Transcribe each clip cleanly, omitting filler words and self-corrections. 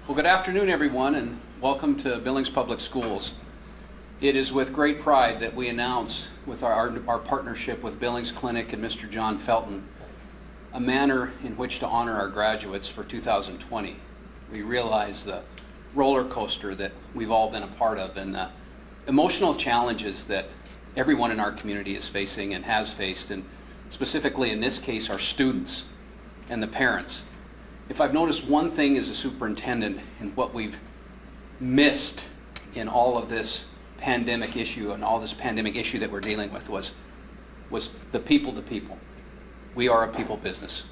Well, good afternoon, everyone, and welcome to Billings Public Schools. It is with great pride that we announce, with our partnership with Billings Clinic and Mr. John Felton, a manner in which to honor our graduates for 2020. We realize the roller coaster that we've all been a part of and the emotional challenges that everyone in our community is facing and has faced, and specifically in this case, our students and the parents. If I've noticed one thing as a superintendent and what we've missed in all of this pandemic issue and all this pandemic issue that we're dealing with was the people to people. We are a people business.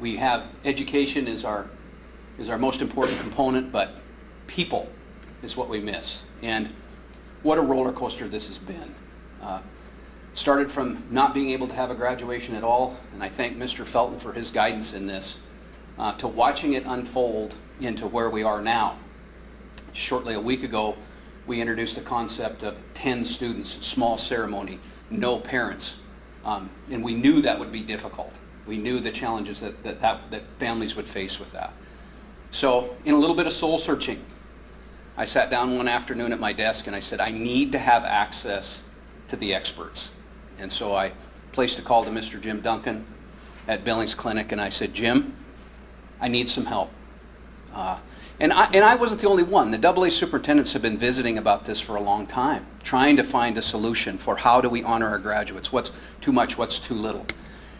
We have education is our most important component, but people is what we miss. And what a roller coaster this has been. Started from not being able to have a graduation at all, and I thank Mr. Felton for his guidance in this, to watching it unfold into where we are now. Shortly a week ago, we introduced a concept of 10 students, small ceremony, no parents. And we knew that would be difficult. We knew the challenges that families would face with that. So in a little bit of soul searching, I sat down one afternoon at my desk and I said, I need to have access to the experts. And so I placed a call to Mr. Jim Duncan at Billings Clinic, and I said, Jim, I need some help. And I wasn't the only one. The AA superintendents have been visiting about this for a long time, trying to find a solution for how do we honor our graduates, what's too much, what's too little.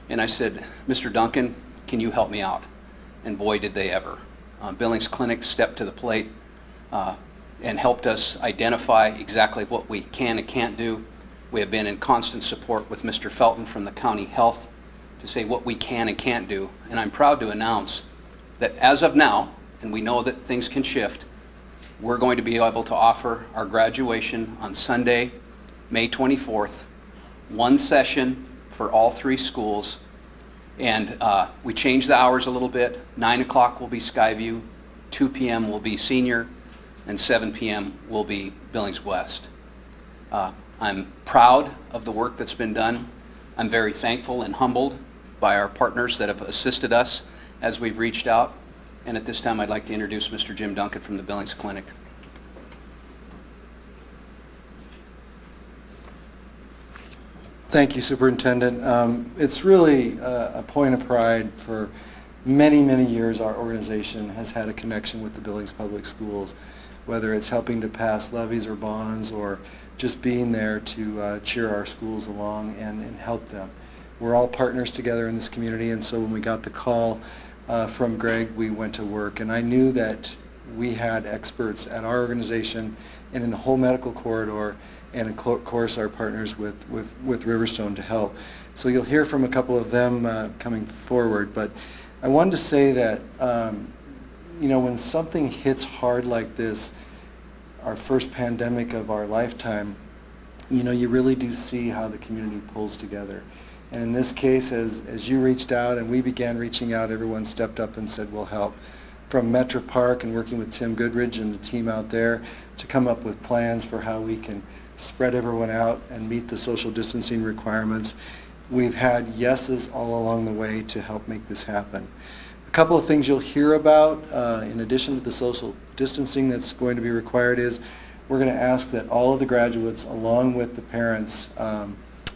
And I said, Mr. Duncan, can you help me out? And boy, did they ever. Billings Clinic stepped to the plate and helped us identify exactly what we can and can't do. We have been in constant support with Mr. Felton from the county health to say what we can and can't do. And I'm proud to announce that as of now, and we know that things can shift, we're going to be able to offer our graduation on Sunday, May 24th, one session for all three schools. And we changed the hours a little bit. 9 o'clock will be Skyview, 2 p.m. will be senior, and 7 p.m. will be Billings West. I'm proud of the work that's been done. I'm very thankful and humbled by our partners that have assisted us as we've reached out. And at this time, I'd like to introduce Mr. Jim Duncan from the Billings Clinic. Thank you, Superintendent. It's really a point of pride. For many, many years, our organization has had a connection with the Billings Public Schools, whether it's helping to pass levies or bonds or just being there to cheer our schools along and help them. We're all partners together in this community, and so when we got the call from Greg, we went to work. And I knew that we had experts at our organization and in the whole medical corridor, and of course our partners with Riverstone to help. So you'll hear from a couple of them coming forward, but I wanted to say that when something hits hard like this, our first pandemic of our lifetime, you really do see how the community pulls together. And in this case, as you reached out and we began reaching out, everyone stepped up and said, we'll help. From Metro Park and working with Tim Goodridge and the team out there to come up with plans for how we can spread everyone out and meet the social distancing requirements. We've had yeses all along the way to help make this happen. A couple of things you'll hear about, in addition to the social distancing that's going to be required, is we're going to ask that all of the graduates, along with the parents,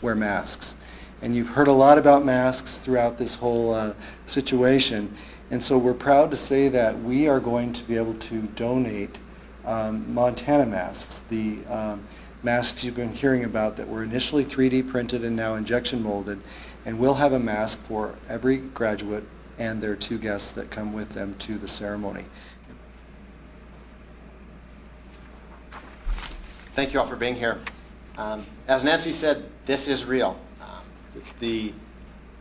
wear masks. And you've heard a lot about masks throughout this whole situation. And so we're proud to say that we are going to be able to donate Montana masks, the masks you've been hearing about that were initially 3D printed and now injection molded. And we'll have a mask for every graduate and their two guests that come with them to the ceremony. Thank you all for being here. As Nancy said, this is real. The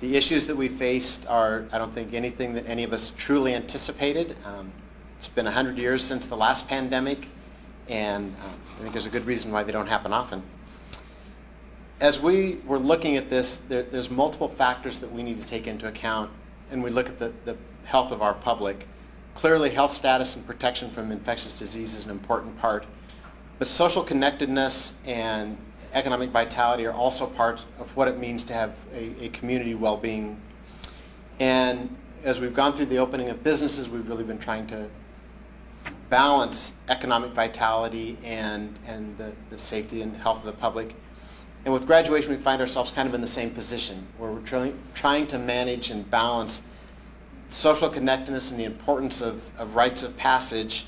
issues that we faced are, I don't think, anything that any of us truly anticipated. It's been 100 years since the last pandemic, and I think there's a good reason why they don't happen often. As we were looking at this, there's multiple factors that we need to take into account, and we look at the health of our public. Clearly, health status and protection from infectious disease is an important part, but social connectedness and economic vitality are also part of what it means to have a community well-being. And as we've gone through the opening of businesses, we've really been trying to balance economic vitality and the safety and health of the public. And with graduation, we find ourselves kind of in the same position, where we're trying to manage and balance social connectedness and the importance of rites of passage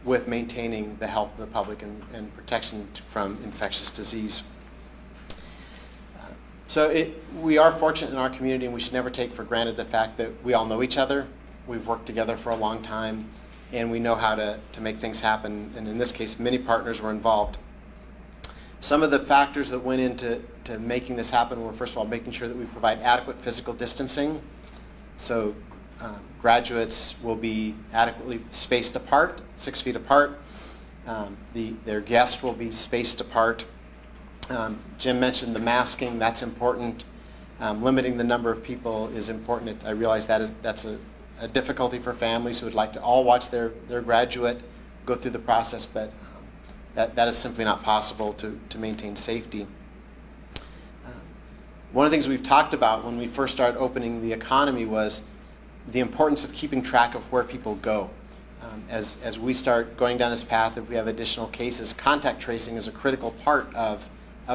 with maintaining the health of the public and protection from infectious disease. So we are fortunate in our community, and we should never take for granted the fact that we all know each other. We've worked together for a long time, and we know how to make things happen. And in this case, many partners were involved. Some of the factors that went into making this happen were, first of all, making sure that we provide adequate physical distancing. So graduates will be adequately spaced apart, 6 feet apart. Their guests will be spaced apart. Jim mentioned the masking. That's important. Limiting the number of people is important. I realize that's a difficulty for families who would like to all watch their graduate go through the process, but that is simply not possible to maintain safety. One of the things we've talked about when we first started opening the economy was the importance of keeping track of where people go. As we start going down this path, if we have additional cases, contact tracing is a critical part of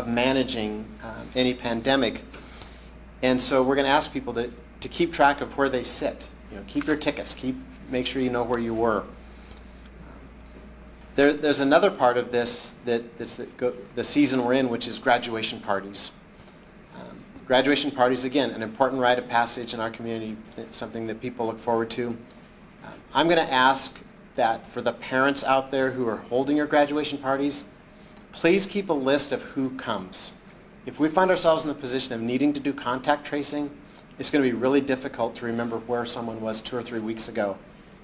managing any pandemic. And so we're going to ask people to keep track of where they sit. Keep your tickets. Make sure you know where you were. There's another part of this that's the season we're in, which is graduation parties. Graduation parties, again, an important rite of passage in our community, something that people look forward to. I'm going to ask that for the parents out there who are holding your graduation parties, please keep a list of who comes. If we find ourselves in the position of needing to do contact tracing, it's going to be really difficult to remember where someone was 2 or 3 weeks ago.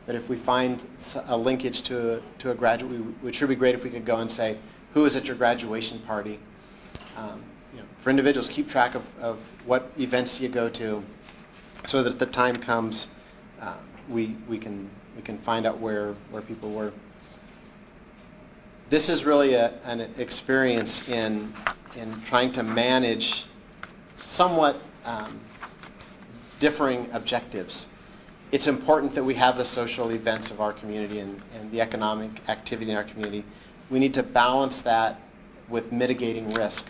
But if we find a linkage to a graduate, it would sure be great if we could go and say, who was at your graduation party? For individuals, keep track of what events you go to, so that if the time comes, we can find out where people were. This is really an experience in trying to manage somewhat differing objectives. It's important that we have the social events of our community and the economic activity in our community. We need to balance that with mitigating risk.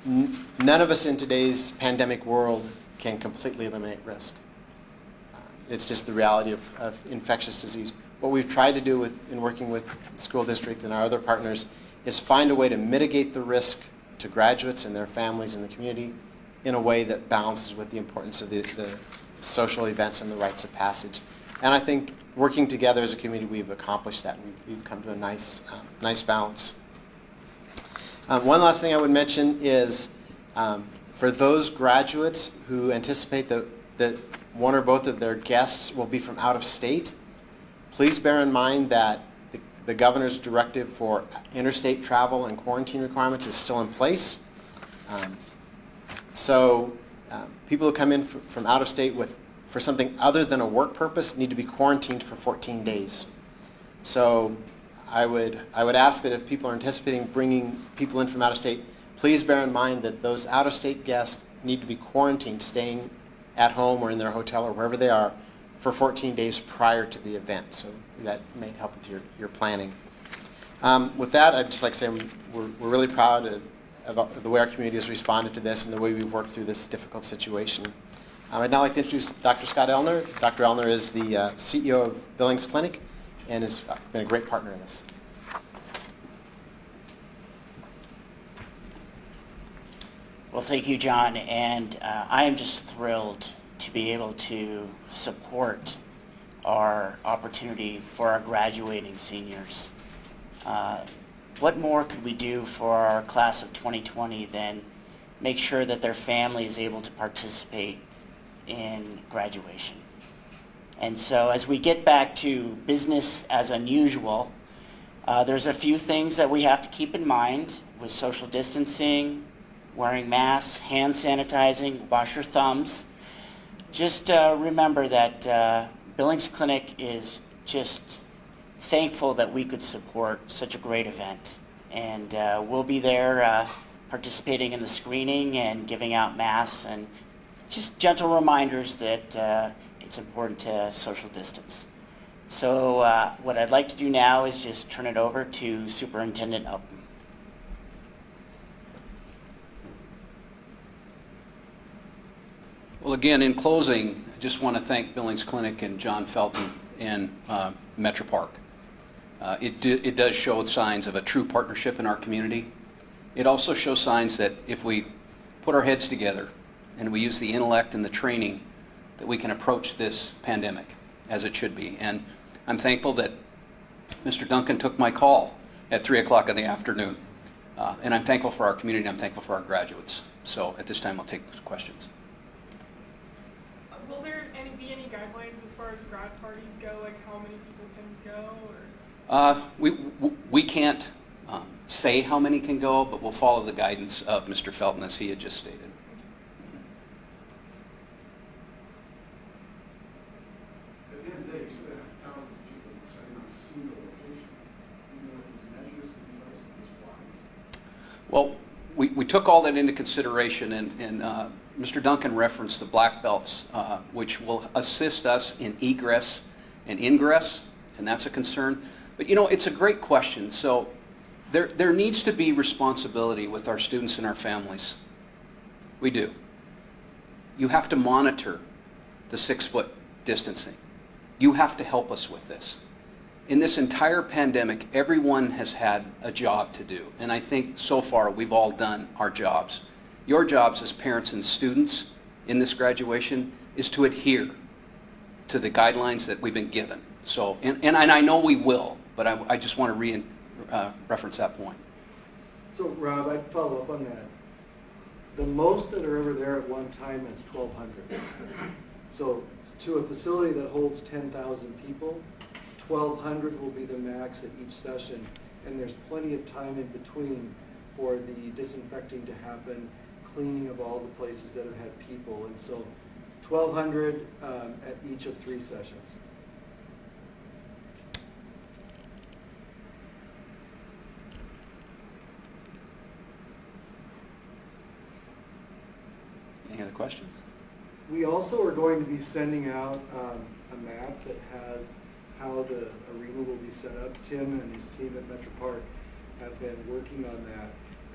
None of us in today's pandemic world can completely eliminate risk. It's just the reality of infectious disease. What we've tried to do in working with the school district and our other partners is find a way to mitigate the risk to graduates and their families in the community in a way that balances with the importance of the social events and the rites of passage. And I think working together as a community, we've accomplished that. We've come to a nice balance. One last thing I would mention is for those graduates who anticipate that one or both of their guests will be from out of state, please bear in mind that the governor's directive for interstate travel and quarantine requirements is still in place. So people who come in from out of state for something other than a work purpose need to be quarantined for 14 days. So I would ask that if people are anticipating bringing people in from out of state, please bear in mind that those out of state guests need to be quarantined, staying at home or in their hotel or wherever they are for 14 days prior to the event. So that may help with your planning. With that, I'd just like to say we're really proud of the way our community has responded to this and the way we've worked through this difficult situation. I'd now like to introduce Dr. Scott Elner. Dr. Elner is the CEO of Billings Clinic and has been a great partner in this. Well, thank you, John, and I am just thrilled to be able to support our opportunity for our graduating seniors. What more could we do for our class of 2020 than make sure that their family is able to participate in graduation? And so as we get back to business as unusual, there's a few things that we have to keep in mind with social distancing, wearing masks, hand sanitizing, wash your thumbs. Just remember that Billings Clinic is just thankful that we could support such a great event. And we'll be there participating in the screening and giving out masks and just gentle reminders that it's important to social distance. So what I'd like to do now is just turn it over to Superintendent Upton. Well, again, in closing, I just want to thank Billings Clinic and John Felton and Metro Park. It does show signs of a true partnership in our community. It also shows signs that if we put our heads together and we use the intellect and the training, that we can approach this pandemic as it should be. And I'm thankful that Mr. Duncan took my call at 3 o'clock in the afternoon. And I'm thankful for our community, and I'm thankful for our graduates. So at this time, I'll take questions. Will there be any guidelines as far as grad parties go, like how many people can go? Or? We can't say how many can go, but we'll follow the guidance of Mr. Felton as he had just stated. At the end of the day, you still have thousands of people deciding on a single location. You know, these measures and devices is wise. Well, we took all that into consideration, and Mr. Duncan referenced the black belts, which will assist us in egress and ingress, and that's a concern. But it's a great question. So there needs to be responsibility with our students and our families. We do. You have to monitor the 6-foot distancing. You have to help us with this. In this entire pandemic, everyone has had a job to do, and I think so far we've all done our jobs. Your jobs as parents and students in this graduation is to adhere to the guidelines that we've been given. So, and I know we will, but I just want to reference that point. So Rob, I'd follow up on that. The most that are ever there at one time is 1,200. So to a facility that holds 10,000 people, 1,200 will be the max at each session, and there's plenty of time in between for the disinfecting to happen, cleaning of all the places that have had people, and so 1,200 at each of 3 sessions. Any other questions? We also are going to be sending out a map that has how the arena will be set up. Tim and his team at Metro Park have been working on that.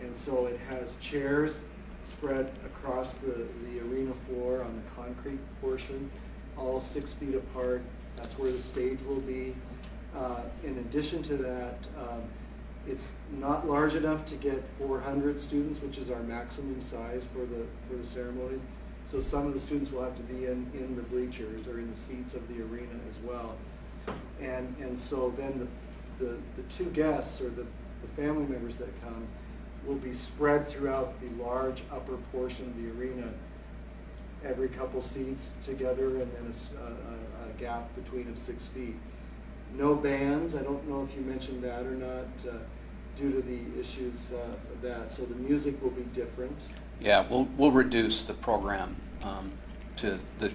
And so it has chairs spread across the arena floor on the concrete portion, all 6 feet apart. That's where the stage will be. In addition to that, it's not large enough to get 400 students, which is our maximum size for the ceremonies. So some of the students will have to be in the bleachers or in the seats of the arena as well. And so then the 2 guests or the family members that come will be spread throughout the large upper portion of the arena, every couple seats together, and then a gap between of 6 feet. No bands. I don't know if you mentioned that or not, due to the issues of that. So the music will be different. Yeah, we'll reduce the program to the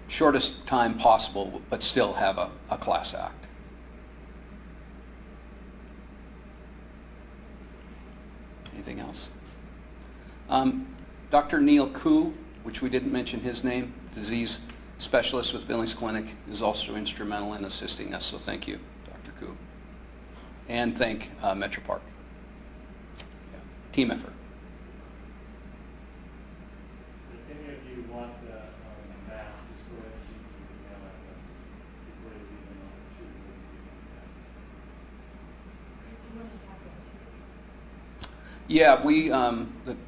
shortest time possible, but still have a class act. Anything else? Dr. Neil Koo, which we didn't mention his name, disease specialist with Billings Clinic, is also instrumental in assisting us, so thank you, Dr. Koo. And thank Metro Park. Yeah. Team effort. If any of you want the map, just go ahead and shoot the email at us before you leave them on. Shoot the Yeah,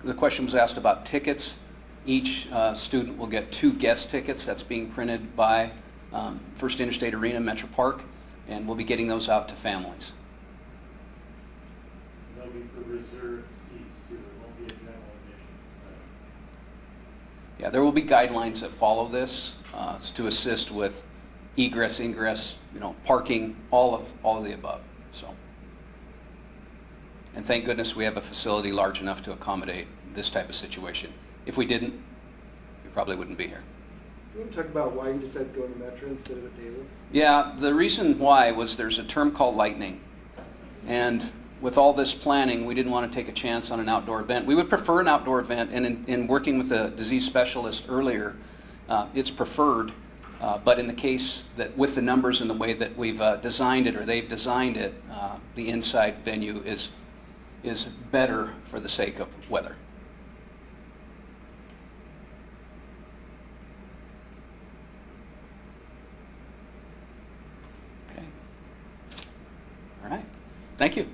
the question was asked about tickets. Each student will get 2 guest tickets. That's being printed by First Interstate Arena, Metro Park, and we'll be getting those out to families. They'll be for reserved seats too. It won't be a general admission. So. Yeah, there will be guidelines that follow this to assist with egress, ingress, parking, all of the above. So, and thank goodness we have a facility large enough to accommodate this type of situation. If we didn't, we probably wouldn't be here. Do you want to talk about why you decided to go to Metro instead of at Davis? Yeah, the reason why was there's a term called lightning. And with all this planning, we didn't want to take a chance on an outdoor event. We would prefer an outdoor event, and in working with the disease specialist earlier, it's preferred. But in the case that with the numbers and the way that we've designed it, or they've designed it, the inside venue is better for the sake of weather. Okay. All right. Thank you.